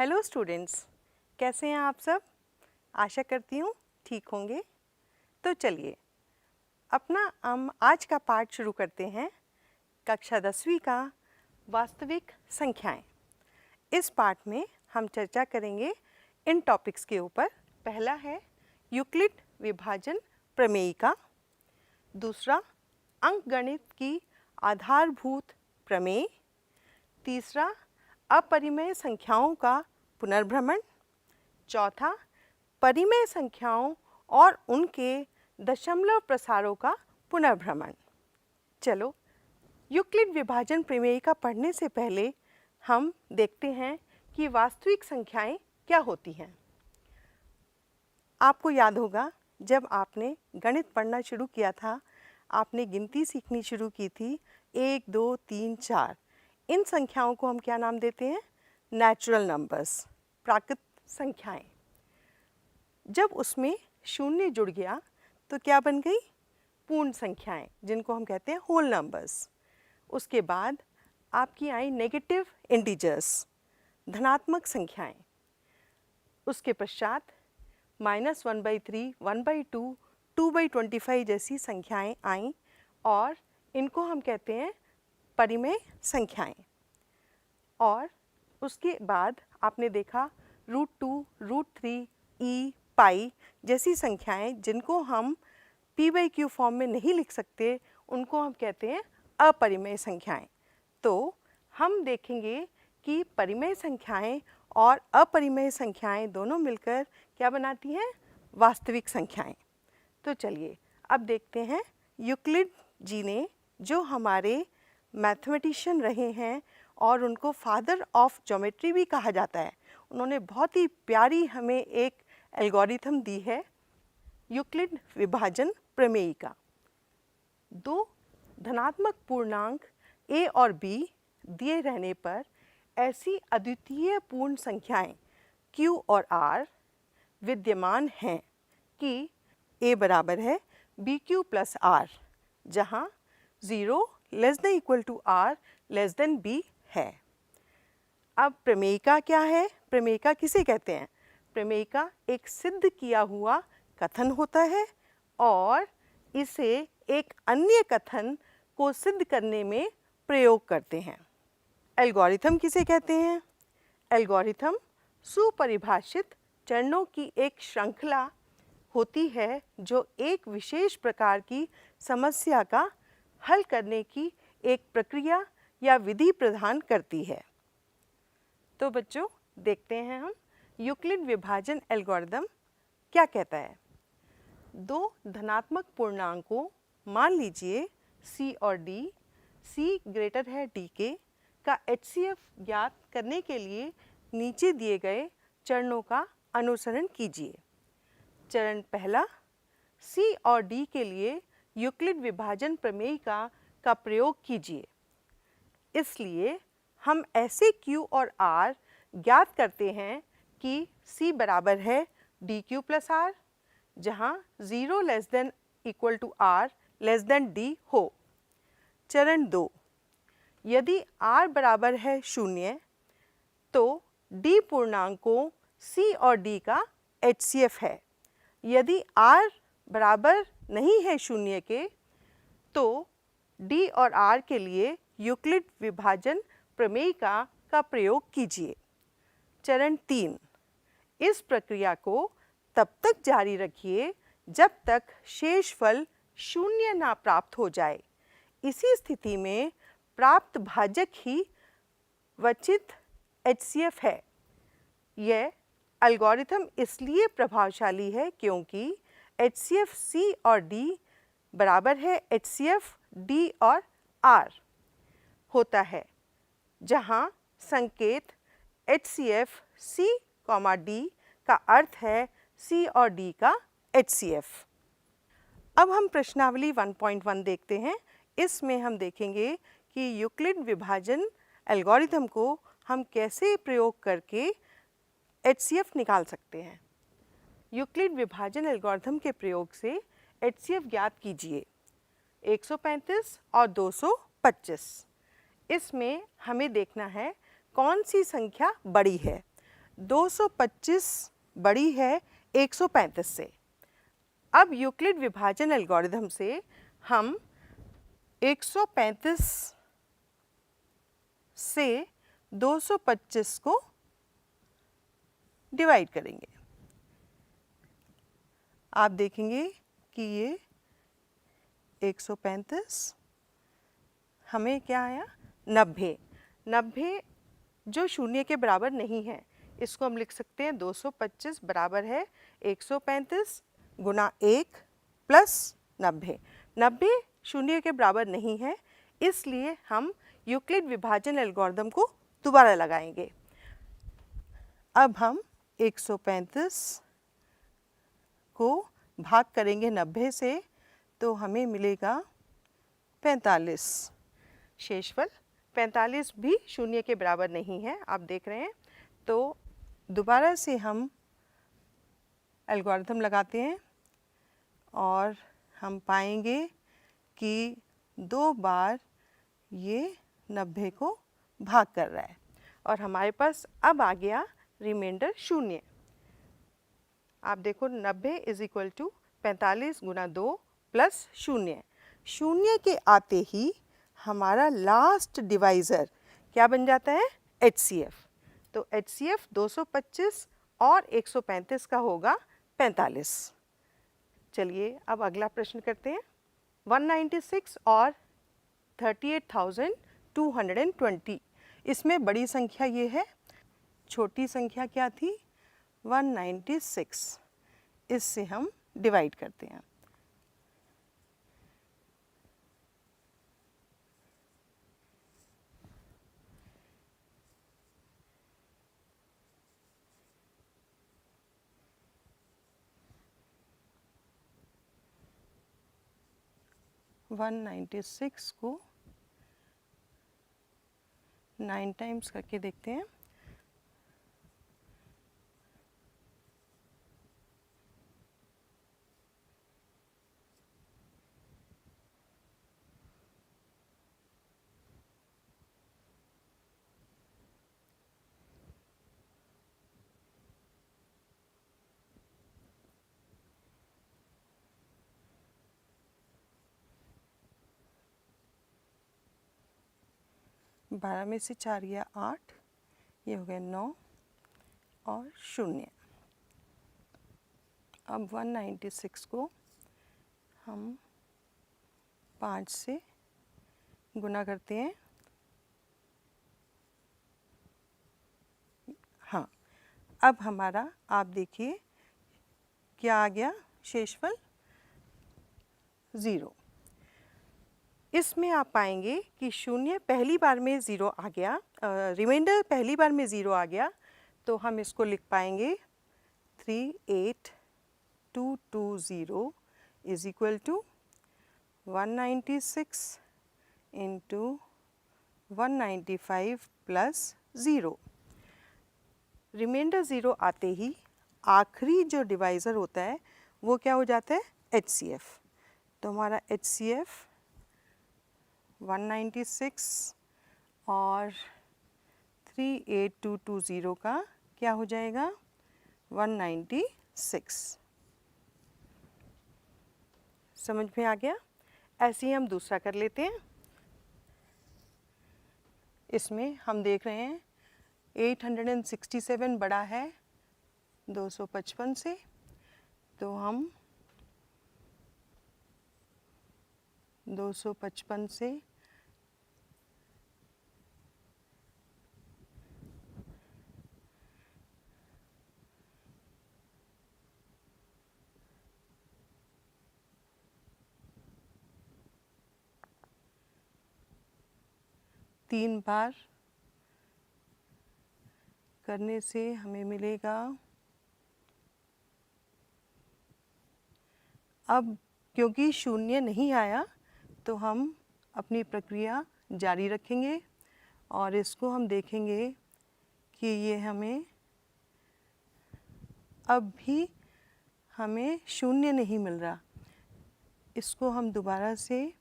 Hello students, कैसे हैं आप सब? आशा करती हूँ ठीक होंगे। तो चलिए अपना हम आज का पाठ शुरू करते हैं। कक्षा 10वीं का वास्तविक संख्याएं। इस पाठ में हम चर्चा करेंगे इन टॉपिक्स के ऊपर। पहला है यूक्लिड विभाजन प्रमेय का, दूसरा अंकगणित की आधारभूत प्रमेय, तीसरा अपरिमेय संख्याओं का पुनर्भ्रमण, चौथा परिमेय संख्याओं और उनके दशमलव प्रसारों का पुनर्भ्रमण। चलो यूक्लिड विभाजन प्रमेय का पढ़ने से पहले हम देखते हैं कि वास्तविक संख्याएं क्या होती हैं। आपको याद होगा जब आपने गणित पढ़ना शुरू किया था, आपने गिनती सीखनी शुरू की थी 1, 2, 3, 4। इन संख्याओं को हम क्या नाम देते हैं? नेचुरल नंबर्स, प्राकृत संख्याएं। जब उसमें शून्य जुड़ गया तो क्या बन गई? पूर्ण संख्याएं, जिनको हम कहते हैं होल नंबर्स। उसके बाद आपकी आई नेगेटिव इंटीजर्स, धनात्मक संख्याएं। उसके पश्चात -1/3, 1/2, 2/25 जैसी संख्याएं आईं और इनको हम कहते हैं परिमेय संख्याएं। और उसके बाद आपने देखा √2, √3, e, पाई जैसी संख्याएं जिनको हम p/q फॉर्म में नहीं लिख सकते, उनको हम कहते हैं अपरिमेय संख्याएं। तो हम देखेंगे कि परिमेय संख्याएं और अपरिमेय संख्याएं दोनों मिलकर क्या बनाती हैं? वास्तविक संख्याएं। तो चलिए अब देखते हैं यूक्लिड जी ने, जो हमारे मैथमेटिशियन रहे हैं और उनको फादर ऑफ ज्योमेट्री भी कहा जाता है, उन्होंने बहुत ही प्यारी हमें एक एल्गोरिथम दी है यूक्लिड विभाजन प्रमेय का। दो धनात्मक पूर्णांक a और b दिए रहने पर ऐसी अद्वितीय पूर्ण संख्याएं q और r विद्यमान हैं कि a बराबर है bq + r, जहां 0 ≤ r b है। अब प्रमेयिका क्या है? प्रमेयिका किसे कहते हैं? प्रमेयिका एक सिद्ध किया हुआ कथन होता है और इसे एक अन्य कथन को सिद्ध करने में प्रयोग करते हैं। एल्गोरिथम किसे कहते हैं? एल्गोरिथम सुपरिभाषित चरणों की एक श्रृंखला होती है जो एक विशेष प्रकार की समस्या का हल करने की एक प्रक्रिया या विधि प्रदान करती है। तो बच्चों देखते हैं हम यूक्लिड विभाजन एल्गोरिथम क्या कहता है। दो धनात्मक पूर्णांकों, मान लीजिए c और d, c ग्रेटर है d के, का HCF ज्ञात करने के लिए नीचे दिए गए चरणों का अनुसरण कीजिए। चरण पहला, c और d के लिए यूक्लिड विभाजन प्रमेय का प्रयोग कीजिए। इसलिए हम ऐसे q और r ज्ञात करते हैं कि c बराबर है dq + r, जहां 0 ≤ r d हो। चरण 2, यदि r बराबर है 0 तो d पूर्णांकों c और d का HCF है। यदि r बराबर नहीं है 0 के तो d और r के लिए यूक्लिड विभाजन प्रमेय का प्रयोग कीजिए। चरण 3, इस प्रक्रिया को तब तक जारी रखिए जब तक शेषफल 0 ना प्राप्त हो जाए। इसी स्थिति में प्राप्त भाजक ही वचित HCF है। यह एल्गोरिथम इसलिए प्रभावशाली है क्योंकि HCF c और d बराबर है HCF d और r होता है, जहां संकेत HCF c, d का अर्थ है c और d का HCF। अब हम प्रश्नावली 1.1 देखते हैं। इसमें हम देखेंगे कि यूक्लिड विभाजन एल्गोरिथम को हम कैसे प्रयोग करके HCF निकाल सकते हैं। यूक्लिड विभाजन एल्गोरिथम के प्रयोग से HCF ज्ञात कीजिए। 135 और 225। इसमें हमें देखना है कौन सी संख्या बड़ी है। 225 बड़ी है 135 से। अब यूक्लिड विभाजन एल्गोरिथम से हम 135 से 225 को डिवाइड करेंगे। आप देखेंगे कि ये 135 हमें क्या आया 90। 90 जो शून्य के बराबर नहीं है, इसको हम लिख सकते हैं 225 बराबर है 135 गुना 1 प्लस 90। 90 शून्य के बराबर नहीं है, इसलिए हम यूक्लिड विभाजन एल्गोरिथम को दोबारा लगाएंगे। अब हम 135 को भाग करेंगे 90 से, तो हमें मिलेगा 45। शेषफल 45 भी शून्य के बराबर नहीं है, आप देख रहे हैं। तो दोबारा से हम एल्गोरिथम लगाते हैं और हम पाएंगे कि 2 बार ये 90 को भाग कर रहा है और हमारे पास अब आ गया रिमाइंडर 0। आप देखो 90 इज इक्वल टू 45 गुना 2 प्लस 0। 0 के आते ही हमारा लास्ट डिवाइज़र क्या बन जाता है HCF। तो HCF 225 और 135 का होगा 45। चलिए अब अगला प्रश्न करते हैं। 196 और 38,220, इसमें बड़ी संख्या ये है, छोटी संख्या क्या थी 196। इससे हम डिवाइड करते हैं। वन 196 को 9 टाइम्स करके देखते हैं। बारह में से 4 गया 8, ये हो गया 9 और 0। अब 196 को हम 5 से गुना करते हैं। हाँ, अब हमारा आप देखिए क्या आ गया शेषफल 0। इसमें आप पाएंगे कि 0 पहली बार में 0 आ गया, रिमाइंडर पहली बार में 0 आ गया, तो हम इसको लिख पाएंगे 38220 is equal to 196 into 195 plus 0। Remainder 0 आते ही आखिरी जो डिवाइज़र होता है वो क्या हो जाता है HCF। तो हमारा HCF 196 और 38220 का क्या हो जाएगा 196। समझ में आ गया? ऐसे ही हम दूसरा कर लेते हैं। इसमें हम देख रहे हैं 867 बड़ा है 255 से, तो हम 255 से तीन बार करने से हमें मिलेगा, अब क्योंकि 0 नहीं आया तो हम अपनी प्रक्रिया जारी रखेंगे और इसको हम देखेंगे कि ये हमें अब भी हमें 0 नहीं मिल रहा। इसको हम दोबारा से,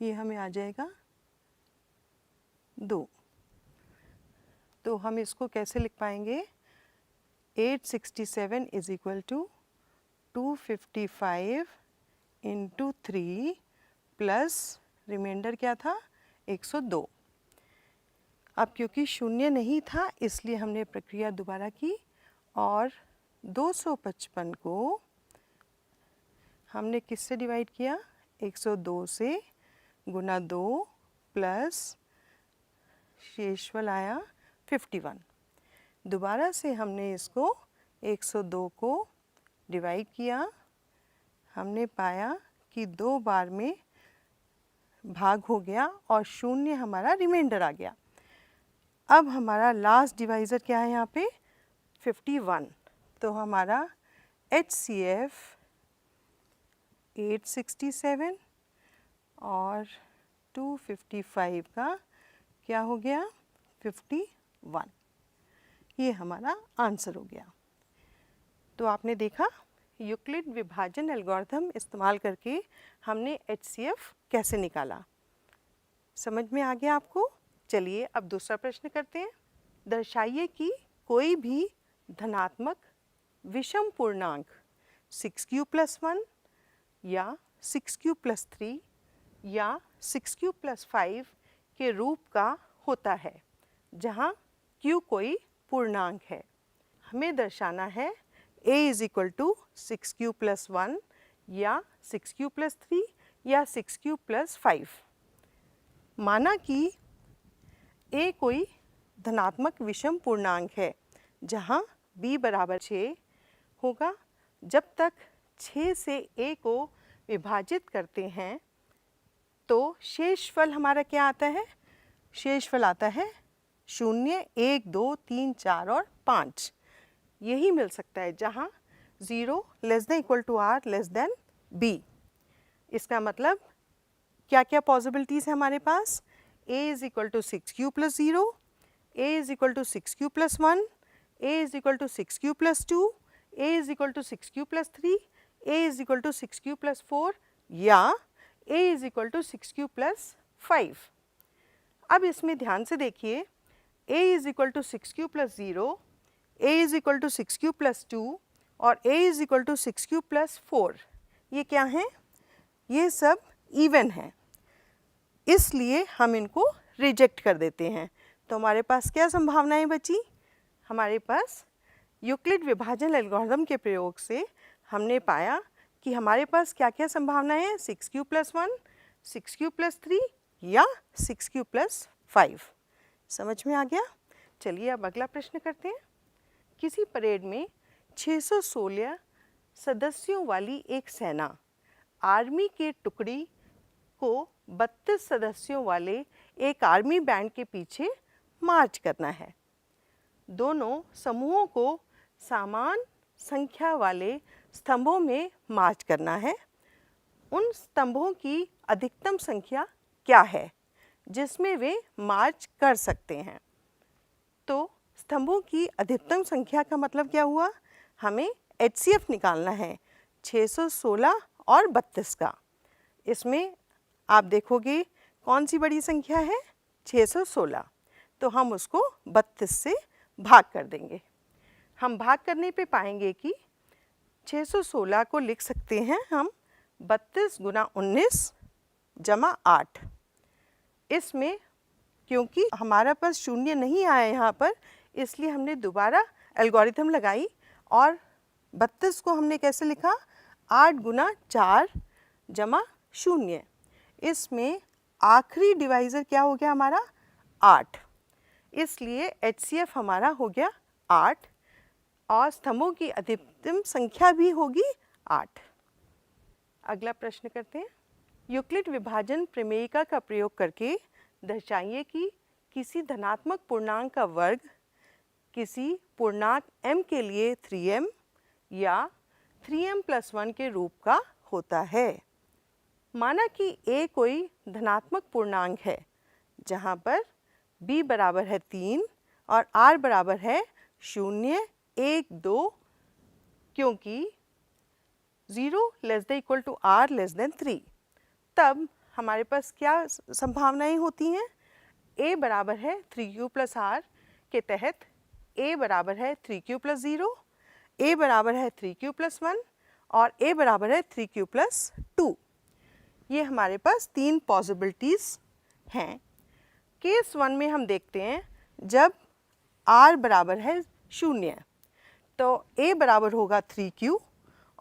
ये हमें आ जाएगा 2। तो हम इसको कैसे लिख पाएंगे? 867 is equal to 255 into 3 plus remainder क्या था? 102। अब क्योंकि शून्य नहीं था इसलिए हमने प्रक्रिया दोबारा की और 255 को हमने किससे डिवाइड किया? 102 से गुना 2 प्लस शेषफल आया 51। दोबारा से हमने इसको 102 को डिवाइड किया, हमने पाया कि 2 बार में भाग हो गया और शून्य हमारा रिमाइंडर आ गया। अब हमारा लास्ट डिवाइज़र क्या है यहाँ पे? 51। तो हमारा HCF 867 और 255 का क्या हो गया? 51। ये हमारा आंसर हो गया। तो आपने देखा यूक्लिड विभाजन एल्गोरिथम इस्तेमाल करके हमने HCF कैसे निकाला। समझ में आ गया आपको? चलिए अब दूसरा प्रश्न करते हैं। दर्शाइए कि कोई भी धनात्मक विषम पूर्णांक 6q + 1 या 6q + 3 या 6q + 5 के रूप का होता है जहाँ q कोई पूर्णांक है। हमें दर्शाना है a = 6q + 1 या 6q + 3 या 6q + 5। माना कि a कोई धनात्मक विषम पूर्णांक है जहाँ b = 6 होगा। जब तक 6 से a को विभाजित करते हैं तो शेषफल हमारा क्या आता है? शेषफल आता है 0, 1, 2, 3, 4 और 5। यही मिल सकता है जहाँ 0 ≤ r b। इसका मतलब क्या क्या पॉसिबिलिटीज़ है हमारे पास? a = 6q + 0, a = 6q + 1, a = 6q + 2, a = 6q + 3, a = 6q + 4 या a = 6q + 5। अब इसमें ध्यान से देखिए, a = 6q + 0, a = 6q + 2 और a = 6q + 4। ये क्या हैं? ये सब इवन हैं, इसलिए हम इनको रिजेक्ट कर देते हैं। तो हमारे पास क्या संभावनाएं बची? हमारे पास यूक्लिड विभाजन एल्गोरिथम के प्रयोग से हमने पाया कि हमारे पास क्या क्या संभावनाएं हैं? 6q + 1, 6q + 3 या 6q + 5। समझ में आ गया? चलिए अब अगला प्रश्न करते हैं। किसी परेड में 616 सदस्यों वाली एक सेना आर्मी के टुकड़ी को 32 सदस्यों वाले एक आर्मी बैंड के पीछे मार्च करना है। दोनों समूहों को समान संख्या वाले स्तंभों में मार्च करना है। उन स्तंभों की अधिकतम संख्या क्या है जिसमें वे मार्च कर सकते हैं? तो स्तंभों की अधिकतम संख्या का मतलब क्या हुआ? हमें HCF निकालना है 616 और 32 का। इसमें आप देखोगे कौन सी बड़ी संख्या है? 616। तो हम उसको 32 से भाग कर देंगे। हम भाग करने पे पाएंगे कि 616 को लिख सकते हैं हम 32 × 19 + 8। इसमें क्योंकि हमारा पास शून्य नहीं आया यहाँ पर, इसलिए हमने दोबारा एल्गोरिथम लगाई और 32 को हमने कैसे लिखा? 8 × 4 + 0। इसमें आखिरी डिवाइज़र क्या हो गया हमारा? 8। इसलिए HCF हमारा हो गया 8 और स्तंभों की अधिकतम संख्या भी होगी 8। अगला प्रश्न करते हैं। यूक्लिड विभाजन प्रमेयिका का प्रयोग करके दर्शाइए कि किसी धनात्मक पूर्णांक का वर्ग किसी पूर्णांक m के लिए 3m या 3m + 1 के रूप का होता है। माना कि a कोई धनात्मक पूर्णांक है जहाँ पर b = 3 और r = 0, 1, 2, क्योंकि 0 ≤ r 3। तब हमारे पास क्या संभावनाएं होती हैं? a = 3q + r, के तहत a बराबर है 3q प्लस 0, a बराबर है 3q प्लस 1 और a बराबर है 3q प्लस 2। ये हमारे पास तीन पॉसिबिलिटीज़ हैं। केस 1 में हम देखते हैं जब r बराबर है 0 तो a बराबर होगा 3q।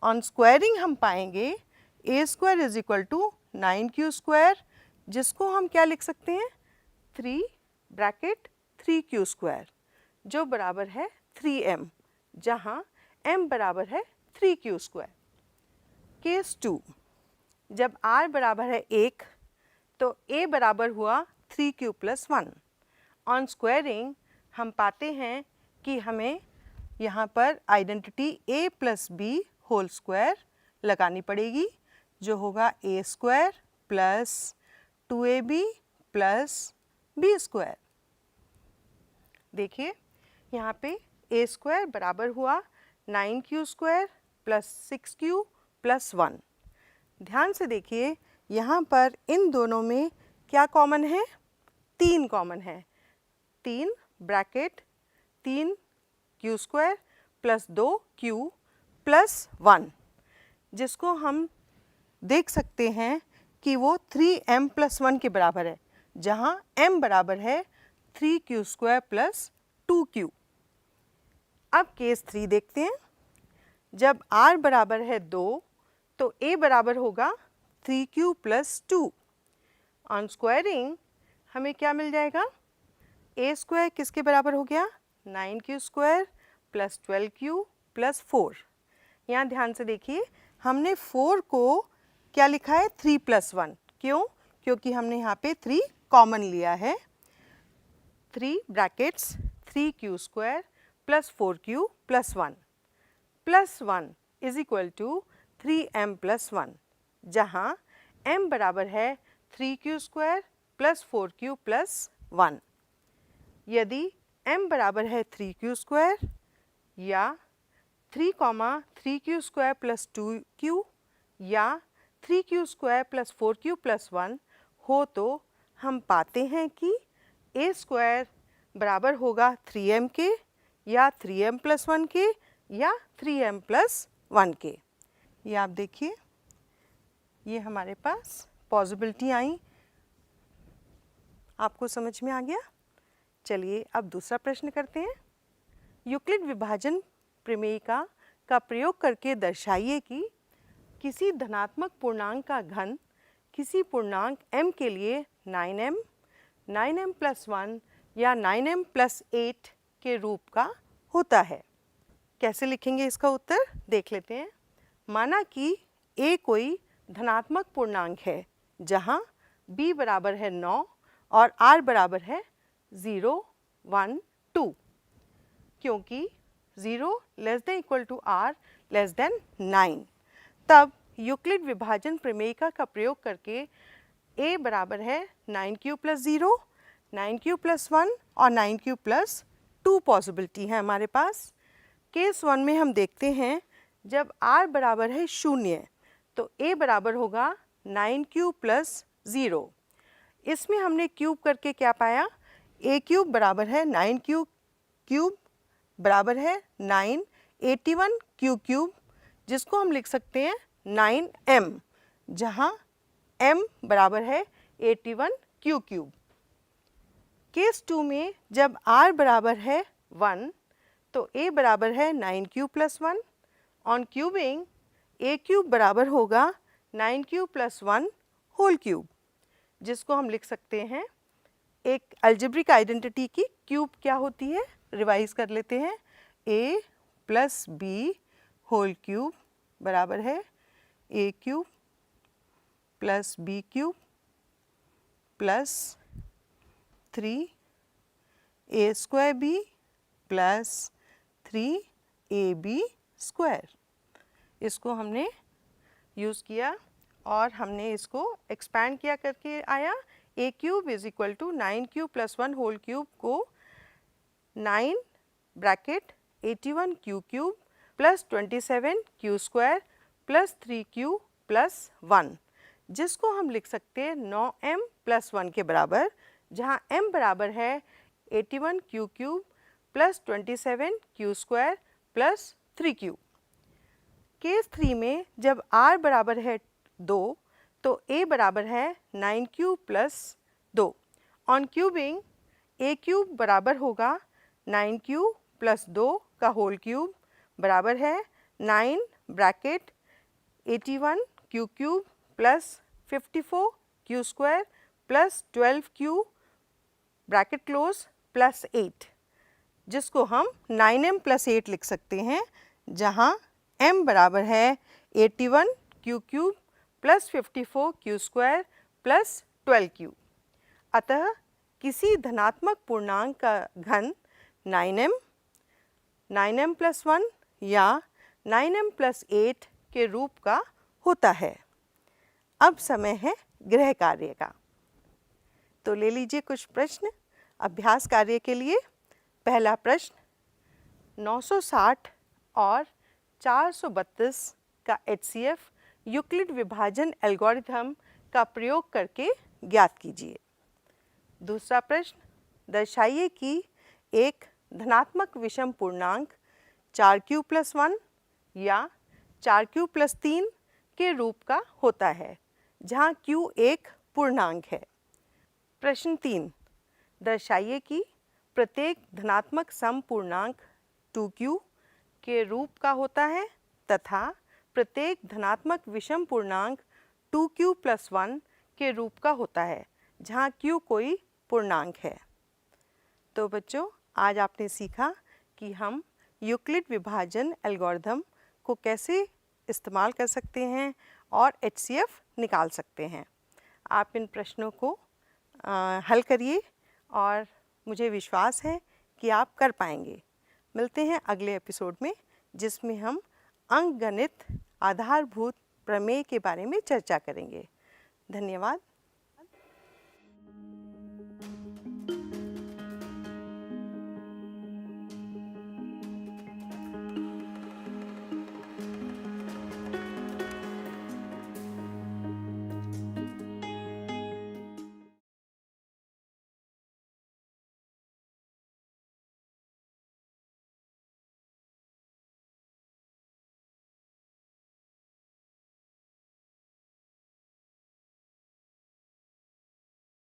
ऑन स्क्वायरिंग हम पाएंगे a square is equal to 9q square, जिसको हम क्या लिख सकते हैं 3 ब्रैकेट 3q स्क्वायर, जो बराबर है 3m, जहाँ m बराबर है 3q स्क्वायर। केस 2, जब r बराबर है 1 तो a बराबर हुआ 3q प्लस 1। ऑन स्क्वायरिंग हम पाते हैं कि हमें यहाँ पर identity a plus B whole square लगानी पड़ेगी, जो होगा a square plus 2ab plus B square. देखिए यहाँ पे a स्क्वायर बराबर हुआ 9q square plus 6q plus 1। ध्यान से देखिए यहाँ पर इन दोनों में क्या कॉमन है, 3 कॉमन है। 3 bracket 3q square plus 2q plus 1, जिसको हम देख सकते हैं कि वो 3m प्लस 1 के बराबर है, जहाँ m बराबर है 3q स्क्वायर प्लस 2q। अब केस 3 देखते हैं। जब r बराबर है 2 तो a बराबर होगा 3q प्लस 2। ऑन स्क्वायरिंग हमें क्या मिल जाएगा, a स्क्वायर किसके बराबर हो गया 9q square plus 12q plus 4। यहाँ ध्यान से देखिए हमने 4 को क्या लिखा है 3 प्लस 1, क्यों, क्योंकि हमने यहाँ पे 3 कॉमन लिया है। 3 brackets 3q square plus 4q plus 1 plus 1 is equal to 3m plus 1, जहाँ m बराबर है 3q square plus 4q plus 1। यदि m बराबर है 3q स्क्वायर या 3,3q स्क्वायर प्लस 2q या 3q square plus 4q plus 1 हो तो हम पाते हैं कि a स्क्वायर बराबर होगा 3m के या 3m प्लस 1 के या 3m प्लस 1 के। ये आप देखिए ये हमारे पास पॉसिबिलिटी आई, आपको समझ में आ गया। चलिए अब दूसरा प्रश्न करते हैं। यूक्लिड विभाजन प्रमेयिका का प्रयोग करके दर्शाइए कि किसी धनात्मक पूर्णांक का घन किसी पूर्णांक m के लिए 9m, 9m प्लस 1 या 9m प्लस 8 के रूप का होता है। कैसे लिखेंगे इसका उत्तर देख लेते हैं। माना कि a कोई धनात्मक पूर्णांक है जहाँ b बराबर है 9 और r बराबर है 0, 1, 2, क्योंकि 0 less than equal to r less than 9, तब यूक्लिड विभाजन प्रमेयिका का प्रयोग करके a बराबर है 9q प्लस 0, 9q प्लस 1 और 9q प्लस 2 पॉसिबिलिटी है हमारे पास। केस 1 में हम देखते हैं जब r बराबर है 0 तो a बराबर होगा 9q प्लस 0। इसमें हमने क्यूब करके क्या पाया, a क्यूब बराबर है 9q क्यूब बराबर है 9 81 q क्यूब, जिसको हम लिख सकते हैं 9m, जहाँ m बराबर है 81 q क्यूब। केस 2 में जब r बराबर है 1 तो a बराबर है 9q plus 1। On cubing a cube बराबर होगा 9q प्लस 1 होल क्यूब, जिसको हम लिख सकते हैं एक अलजेब्रिक आइडेंटिटी की क्यूब क्या होती है, रिवाइज कर लेते हैं। a plus B whole cube बराबर है a cube plus B cube plus 3a square B plus 3ab square. इसको हमने यूज़ किया और हमने इसको एक्सपैंड किया करके आया। a cube is equal to 9q plus 1 whole cube को 9 bracket 81 q cube plus 27 q square plus 3q plus 1, जिसको हम लिख सकते हैं 9m प्लस 1 के बराबर, जहाँ m बराबर है 81 q cube plus 27 Q square plus 3q। Case 3 में जब r बराबर है 2 तो a बराबर है 9q plus 2। On cubing a cube बराबर होगा 9q प्लस 2 का होल क्यूब बराबर है 9 bracket 81 q cube plus 54 q square plus 12q bracket close plus 8, जिसको हम 9m प्लस 8 लिख सकते हैं, जहाँ m बराबर है 81 q cube plus 54 q square plus 12q। अतः किसी धनात्मक पूर्णांक का घन 9m प्लस 1 या 9m प्लस 8 के रूप का होता है। अब समय है गृह कार्य का, तो ले लीजिए कुछ प्रश्न अभ्यास कार्य के लिए। पहला प्रश्न, 960 और 432 का HCF यूक्लिड विभाजन एल्गोरिथम का प्रयोग करके ज्ञात कीजिए। दूसरा प्रश्न, दर्शाइए कि एक धनात्मक विषम पूर्णांक 4q प्लस 1 या 4q प्लस 3 के रूप का होता है, जहाँ q एक पूर्णांक है। प्रश्न 3, दर्शाइए कि प्रत्येक धनात्मक सम पूर्णांक 2q के रूप का होता है तथा प्रत्येक धनात्मक विषम पूर्णांक 2q प्लस 1 के रूप का होता है, जहाँ q कोई पूर्णांक है। तो बच्चों, आज आपने सीखा कि हम यूक्लिड विभाजन एल्गोरिथम को कैसे इस्तेमाल कर सकते हैं और HCF निकाल सकते हैं। आप इन प्रश्नों को हल करिए और मुझे विश्वास है कि आप कर पाएंगे। मिलते हैं अगले एपिसोड में, जिसमें हम अंकगणित आधारभूत प्रमेय के बारे में चर्चा करेंगे। धन्यवाद।